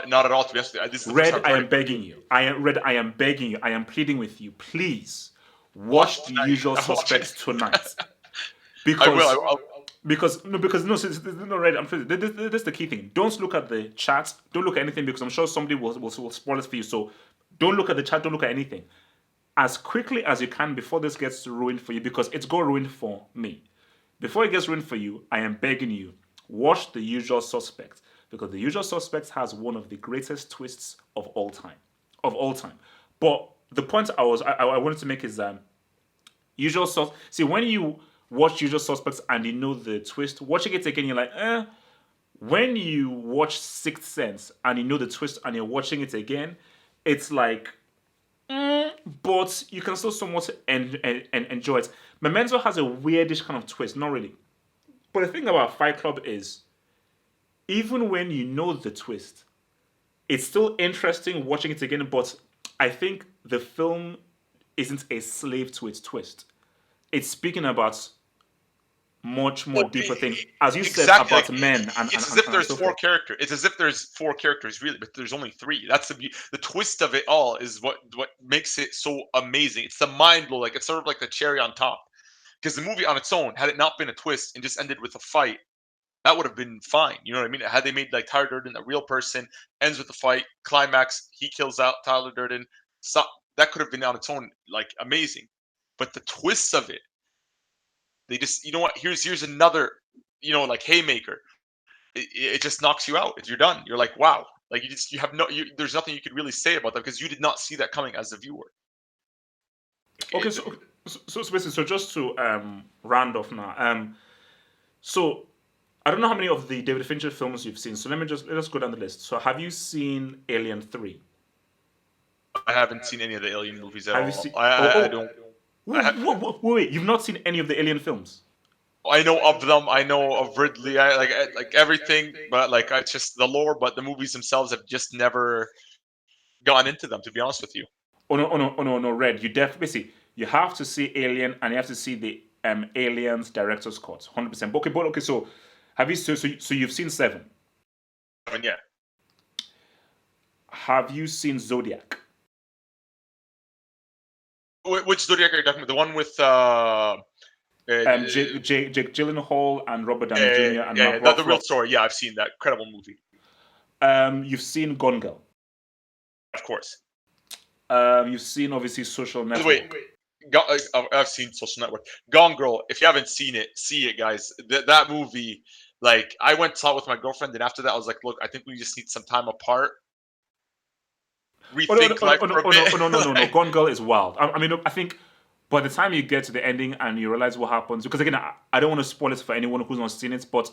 Not at all, to be honest with you. This is the first Red, time I've I heard am it. begging you. I am begging you. I am pleading with you. Please watch the Usual Suspects tonight. I will. Because I'll, because no, no, Red. I'm sure this is the key thing. Don't look at the chat. Don't look at anything, because I'm sure somebody will spoil it for you. So don't look at the chat. Don't look at anything. As quickly as you can before this gets ruined for you, because it's got ruined for me. Before it gets ruined for you, I am begging you, watch The Usual Suspects, because The Usual Suspects has one of the greatest twists of all time. Of all time. But the point I wanted to make is Usual Suspects. See, when you watch Usual Suspects and you know the twist, watching it again, you're like, eh. When you watch Sixth Sense and you know the twist and you're watching it again, it's like, but you can still somewhat enjoy it. Memento has a weirdish kind of twist, not really. But the thing about Fight Club is, even when you know the twist, it's still interesting watching it again. But I think the film isn't a slave to its twist. It's speaking about much more Well, deeper things, as you said, exactly. Like about men and, it's and, as and, if and there's so four forth. characters. It's as if there's four characters really, but there's only three. That's the twist of it all is what makes it so amazing. It's the mind blow. Like it's sort of like the cherry on top. Because the movie on its own, had it not been a twist and just ended with a fight, that would have been fine. You know what I mean? Had they made like Tyler Durden a real person, ends with a fight, climax, he kills out Tyler Durden, so, that could have been on its own like amazing. But the twists of it, they just, you know what? Here's another, like haymaker. It just knocks you out. If you're done, you're like, wow. Like you have no, there's nothing you could really say about that because you did not see that coming as a viewer. Okay, It- so basically, so just to round off now. So I don't know how many of the David Fincher films you've seen. So let us go down the list. So have you seen Alien 3? I haven't seen any of the Alien movies at Have you all. seen? I don't. I, ha- Wait, you've not seen any of the Alien films? I know of them. I know of Ridley. I like everything, but like it's just the lore. But the movies themselves have just never gone into them. To be honest with you, Oh no, oh no, oh no, no, Red. You definitely see. You have to see Alien, and you have to see the Aliens director's cut, 100%. But okay. So have you? So you've seen Seven. I mean, yeah. Have you seen Zodiac? Which Zodiac are you talking about? The one with uh, Jake Gyllenhaal and Robert Downey Jr. and Mark yeah. The real Ruffalo. story. Yeah, I've seen that incredible movie. You've seen Gone Girl. Of course. You've seen obviously Social By the way, Network. I've seen Social Network. Gone Girl. If you haven't seen it, see it, guys. That movie. Like I went saw it with my girlfriend, and after that, I was like, "Look, I think we just need some time apart, Oh no, oh no, rethink oh no, life oh no, for a oh no, bit." oh no, no, no, no. Like, Gone Girl is wild. I mean, I think by the time you get to the ending and you realize what happens, because again, I don't want to spoil it for anyone who's not seen it, but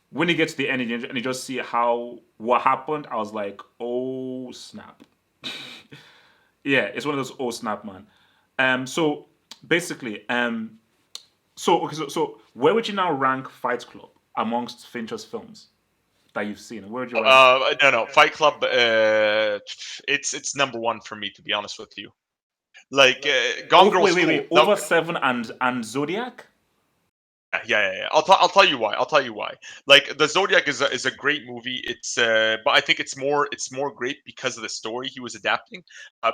when you get to the end and you just see what happened, I was like, oh snap. Yeah, it's one of those oh snap, man. So basically, so where would you now rank Fight Club amongst Fincher's films that you've seen? Where would you rank it? no, Fight Club. It's number one for me, to be honest with you. Like Gone Oh Girl wait, School. No, over Seven and Zodiac. yeah. I'll tell you why. I'll tell you why. Like the Zodiac is a great movie. But I think it's more great because of the story he was adapting.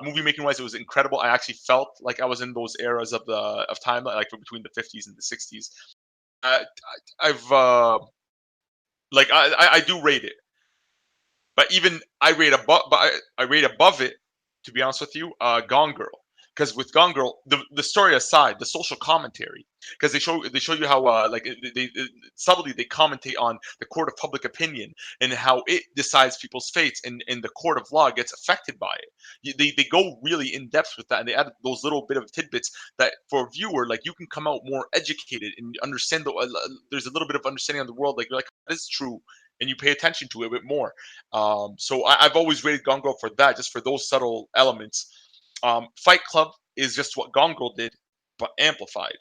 Movie making wise, it was incredible. I actually felt like I was in those eras of time, like between the 50s and the 60s. Uh, I've like I do rate it, but even I rate above it. To be honest with you, Gone Girl. Because with Gone Girl, the story aside, the social commentary, because they show you how like subtly they commentate on the court of public opinion and how it decides people's fates, and the court of law gets affected by it. They go really in depth with that, and they add those little bit of tidbits that for a viewer, like you can come out more educated and understand there's a little bit of understanding of the world. Like you're like, this is true, and you pay attention to it a bit more. So I've always rated Gone Girl for that, just for those subtle elements. Fight Club is just what Gone Girl did, but amplified.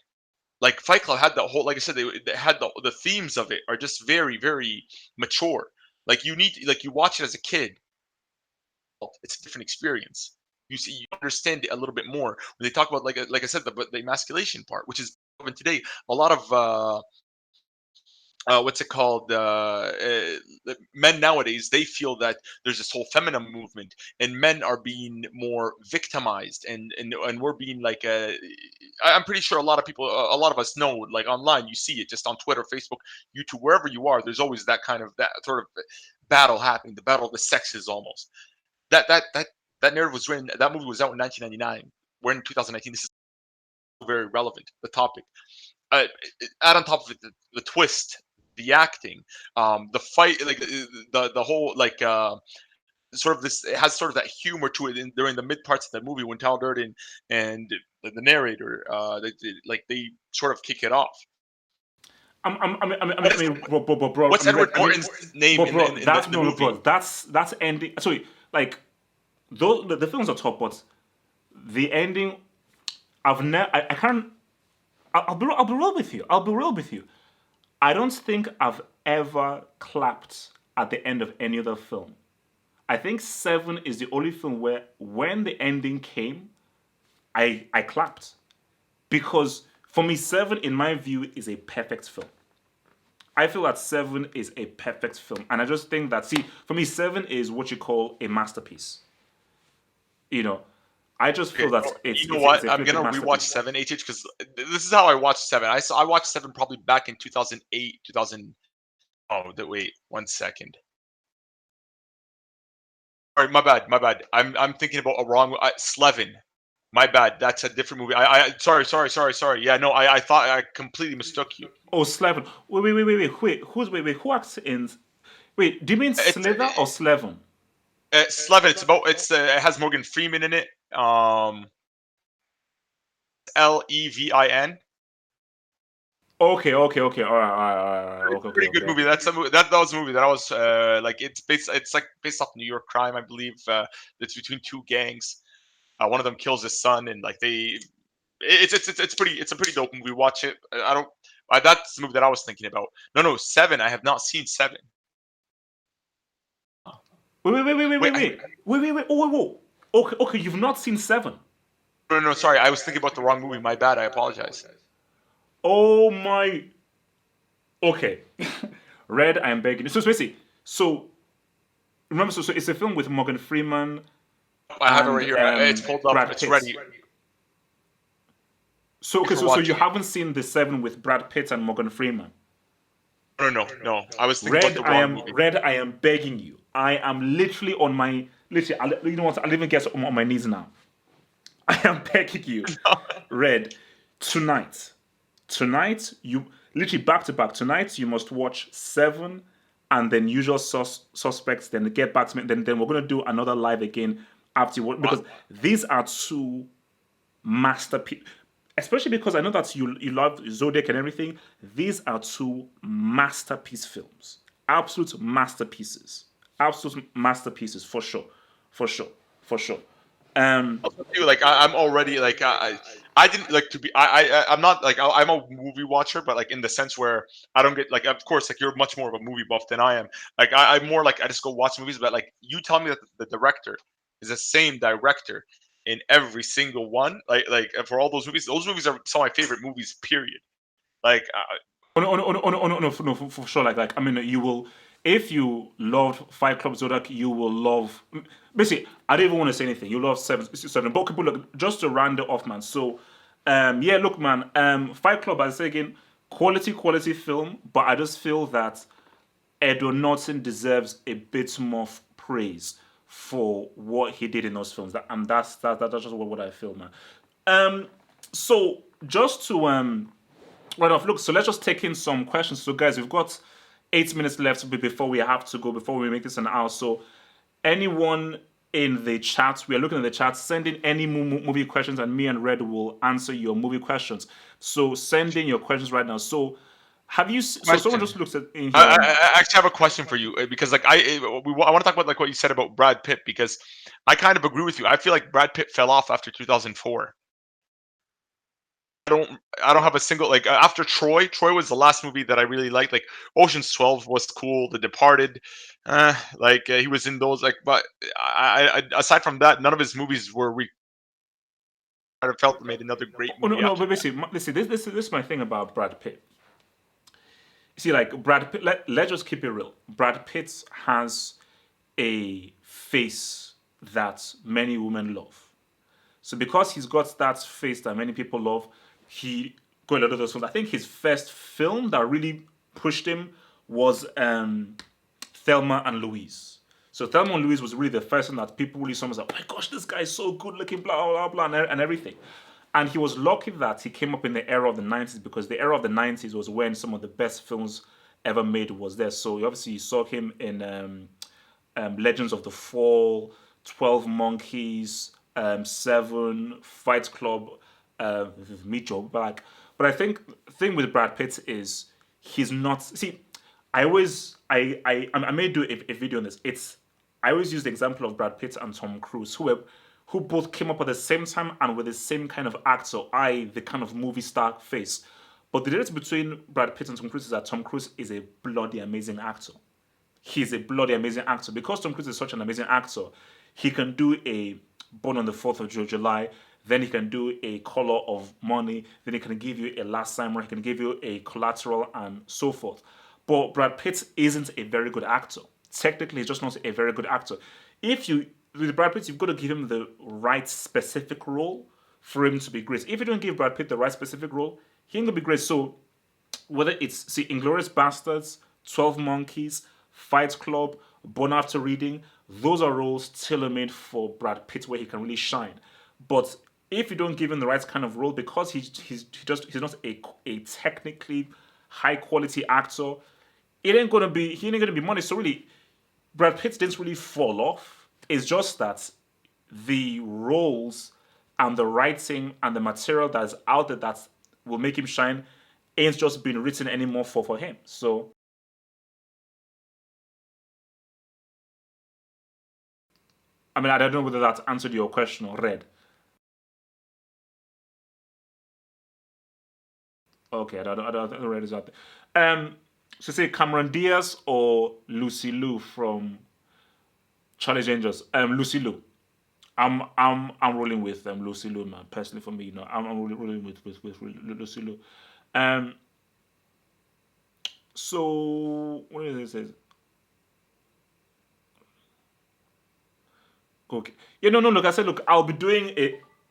Like Fight Club had the whole, like I said, they had the themes of it are just very, very mature. Like you watch it as a kid, it's a different experience. You understand it a little bit more when they talk about, like I said, the emasculation part, which is even today. A lot of what's it called? Men nowadays, they feel that there's this whole feminine movement, and men are being more victimized, and we're being like. I'm pretty sure a lot of people, a lot of us know, like online, you see it just on Twitter, Facebook, YouTube, wherever you are. There's always that sort of battle happening, the battle of the sexes, almost. That narrative was written. That movie was out in 1999. We're in 2019. This is very relevant. The topic. uh, Add on top of it the twist, the acting, the fight, like the whole like sort of this. It has sort of that humor to it during the mid parts of the movie when Tal Durden and the narrator, like they sort of kick it off. I What is mean, bro, what's Edward Norton's name in bro, in the no, no, movie? bro, that's ending. Sorry, like those the films are top, but the ending. I've never. I can't. I'll be real with you. I'll be real with you. I don't think I've ever clapped at the end of any other film. I think Seven is the only film where, when the ending came, I clapped, because for me, Seven, in my view, is a perfect film. I feel that Seven is a perfect film, and I just think that, see, for me, Seven is what you call a masterpiece. You know, I just Okay, feel that well, it's you know it's, it's what? a I'm flipping gonna rewatch masterpiece. Seven HH because this is how I watched Seven. I watched Seven probably back in 2008, 2000. Oh, wait, 1 second. All right, my bad, my bad. I'm thinking about a wrong. Slevin. My bad. That's a different movie. Sorry. Yeah, no, I thought I completely mistook you. Oh, Slevin. Wait. Who acts in? Wait, do you mean It's Slither or Slevin? Slevin. It has Morgan Freeman in it. Levin. Okay. All right. Pretty good movie. Okay. That's a movie. That was a movie that I was like. It's like based off New York crime, I believe. It's between two gangs. One of them kills his son, and like they. It's pretty. It's a pretty dope movie. Watch it. I don't. That's the movie that I was thinking about. No, Seven. I have not seen Seven. Wait, Wait. Oh, whoa. Okay. You've not seen Seven. no. Sorry, I was thinking about the wrong movie. My bad. I apologize. Oh my. Okay. Red, I am begging you. So basically, so remember, so it's a film with Morgan Freeman I have it right and here. It's pulled up. Brad It's Pitt. ready. So Thank okay, you for so you watching it. haven't seen the Seven with Brad Pitt and Morgan Freeman. No. I was thinking about the wrong movie. Red, I am begging you. I am literally on my literally. You know what? I'll even get on my knees now. I am begging you, Red. Tonight, you literally back to back. Tonight, you must watch Seven, and then Usual Suspects. Then get back to me. Then we're gonna do another live again after you watch, because these are two masterpiece. Especially because I know that you love Zodiac and everything. These are two masterpiece films, absolute masterpieces, for sure. Um, Also too, like I'm already like I didn't like to be I'm not like I'm a movie watcher, but like in the sense where I don't get like, of course, like you're much more of a movie buff than I am. Like I'm more like I just go watch movies, but like you tell me that the director is the same director in every single one. Like for all those movies are some of my favorite movies. Period. Like no, for sure. Like I mean, you will, if you loved Fight Club Zodiac, you will love. Basically, I don't even want to say anything. You love seven. But okay, but look, just to round it off, man. So, yeah, look, man. Fight Club, I say again, quality film. But I just feel that Edward Norton deserves a bit more praise for what he did in those films. That's just what I feel, man. So just to right off, look, so let's just take in some questions. So, guys, we've got 8 minutes left before we have to go, before we make this an hour. So, anyone in the chat, we are looking at the chat, send in any movie questions, and me and Red will answer your movie questions. So, send in your questions right now. So, so someone question. just looks at in I, here. I actually have a question for you because like I want to talk about like what you said about Brad Pitt because I kind of agree with you. I feel like Brad Pitt fell off after 2004. I don't have a single like after Troy. Troy was the last movie that I really liked. Like Ocean's 12 was cool. The Departed, he was in those. Like, but aside from that, none of his movies were. I felt made another great Oh, no, movie no, after but that. basically, this is my thing about Brad Pitt. See, like Brad Pitt, let's just keep it real. Brad Pitt has a face that many women love. So because he's got that face that many people love, he got a lot of those films. I think his first film that really pushed him was Thelma and Louise. So Thelma and Louise was really the first one that people really saw and was like, oh my gosh, this guy is so good looking, blah, blah, blah, and everything. And he was lucky that he came up in the era of the 90s, because the era of the 90s was when some of the best films ever made was there. So obviously you saw him in Legends of the Fall, 12 Monkeys, Seven, Fight Club, Meet Joe Black. But I think the thing with Brad Pitt is he's not. See, I always I may do a video on this. I always use the example of Brad Pitt and Tom Cruise, who were who both came up at the same time and with the same kind of actor, the kind of movie star face. But the difference between Brad Pitt and Tom Cruise is that Tom Cruise is a bloody amazing actor. He's a bloody amazing actor. Because Tom Cruise is such an amazing actor, he can do a Born on the 4th of July, then he can do a Color of Money, then he can give you a Last Summer, he can give you a Collateral, and so forth. But Brad Pitt isn't a very good actor. Technically, he's just not a very good actor. If you With Brad Pitt, you've got to give him the right specific role for him to be great. If you don't give Brad Pitt the right specific role, he ain't gonna be great. So whether it's Inglorious Bastards, 12 Monkeys, Fight Club, Born After Reading, those are roles tailor made for Brad Pitt where he can really shine. But if you don't give him the right kind of role, because he's not a technically high quality actor, he ain't gonna be money. So really, Brad Pitt didn't really fall off. It's just that the roles and the writing and the material that's out there that will make him shine ain't just been written anymore for him. So I mean, I don't know whether that answered your question or read. Okay, I don't read is out there. So say Cameron Diaz or Lucy Liu from Charlie's Angels. Lucy Liu. I'm rolling with Lucy Liu, man. Personally, for me, I'm rolling with Lucy Liu. Um, so what is it? Okay. Yeah, no, no. Look, I said, look, I'll be doing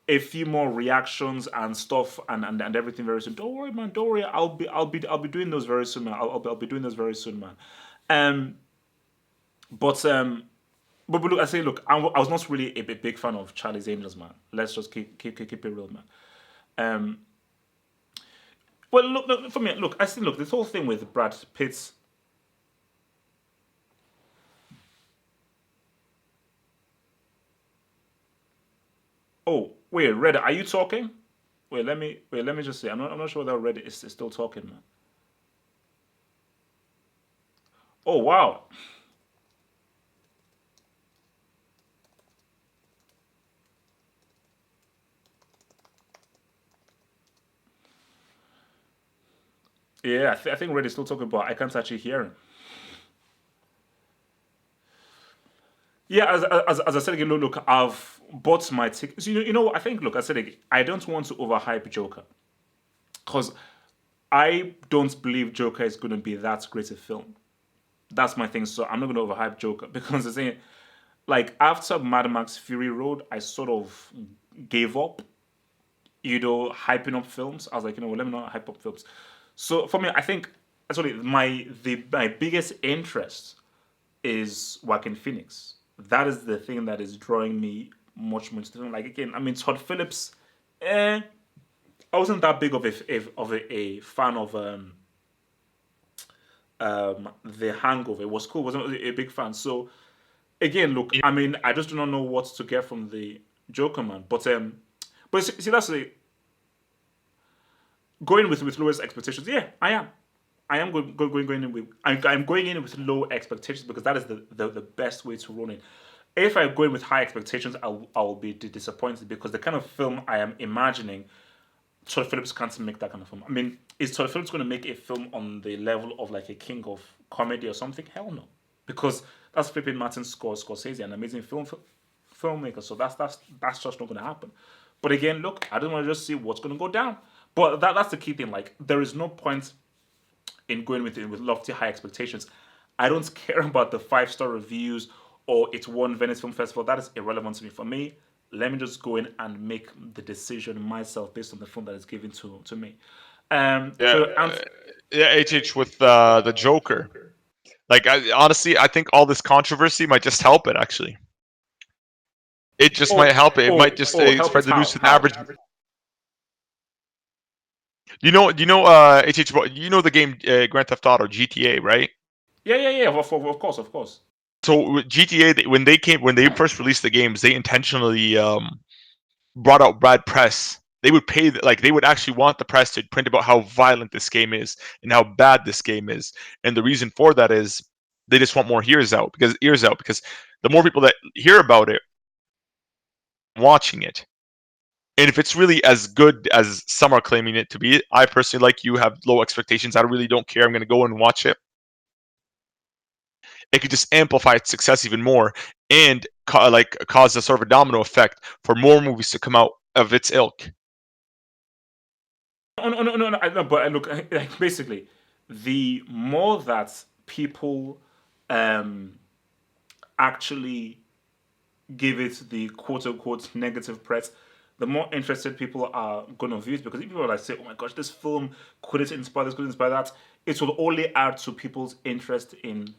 a few more reactions and stuff and everything very soon. Don't worry, man. Don't worry. I'll be doing those very soon, man. I'll be doing those very soon, man. Um, but but look, I say, look, I was not really a big fan of Charlie's Angels, man. Let's just keep it real, man. Um, well, look, for me, look, I see, look, this whole thing with Brad Pitt's. Oh, wait, Red, are you talking? Let me just say, I'm not sure that Red is still talking, man. Oh wow, yeah, I think Red is still talking, but I can't actually hear him. Yeah, as I said again, look, I've bought my tickets. You know what? I think, look, I said again, I don't want to overhype Joker because I don't believe Joker is going to be that great a film. That's my thing. So I'm not going to overhype Joker because the thing, like after Mad Max Fury Road, I sort of gave up, hyping up films. I was like, let me not hype up films. So for me, I think actually my biggest interest is Joaquin Phoenix. That is the thing that is drawing me much more into the film. Like again, I mean Todd Phillips, I wasn't that big of a fan of The Hangover. It was cool, wasn't a big fan. So again, look, I mean, I just do not know what to get from the Joker man. But see that's the going with lowest expectations. Yeah, I am. I am going in with I'm going in with low expectations because that is the best way to run it. If I go in with high expectations, I'll be disappointed because the kind of film I am imagining, Todd Phillips can't make that kind of film. I mean, is Todd Phillips going to make a film on the level of like a king of comedy or something? Hell no, because that's Flipping Martin Scorsese, an amazing filmmaker. So that's just not going to happen. But again, look, I don't want to just see what's going to go down. But that's the key thing. Like, there is no point in going with lofty high expectations. I don't care about the 5-star reviews or it won Venice Film Festival. That is irrelevant to me. For me, let me just go in and make the decision myself based on the film that is given to me. Yeah, So yeah. HH with the Joker. Like, honestly, I think all this controversy might just help it. Actually, it just might help it. It might just help spread it the news to the how? average. HH. You know the game Grand Theft Auto GTA, right? Yeah. Of course, of course. So with GTA, when they first released the games, they intentionally brought out bad press. They would like they would actually want the press to print about how violent this game is and how bad this game is. And the reason for that is they just want more ears out because the more people that hear about it, watching it. And if it's really as good as some are claiming it to be, I personally, like you, have low expectations. I really don't care. I'm going to go and watch it. It could just amplify its success even more and cause a sort of a domino effect for more movies to come out of its ilk. No, but look, like basically, the more that people actually give it the quote unquote negative press, the more interested people are going to view it. Because if people are like say, "Oh my gosh, this film could it inspire this, could it inspire that," it will only add to people's interest in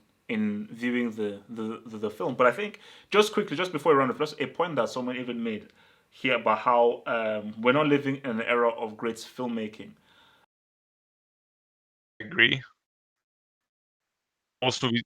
viewing the film. But I think just quickly, just before we round up, just a point that someone even made here about how we're not living in an era of great filmmaking. I agree. Most movies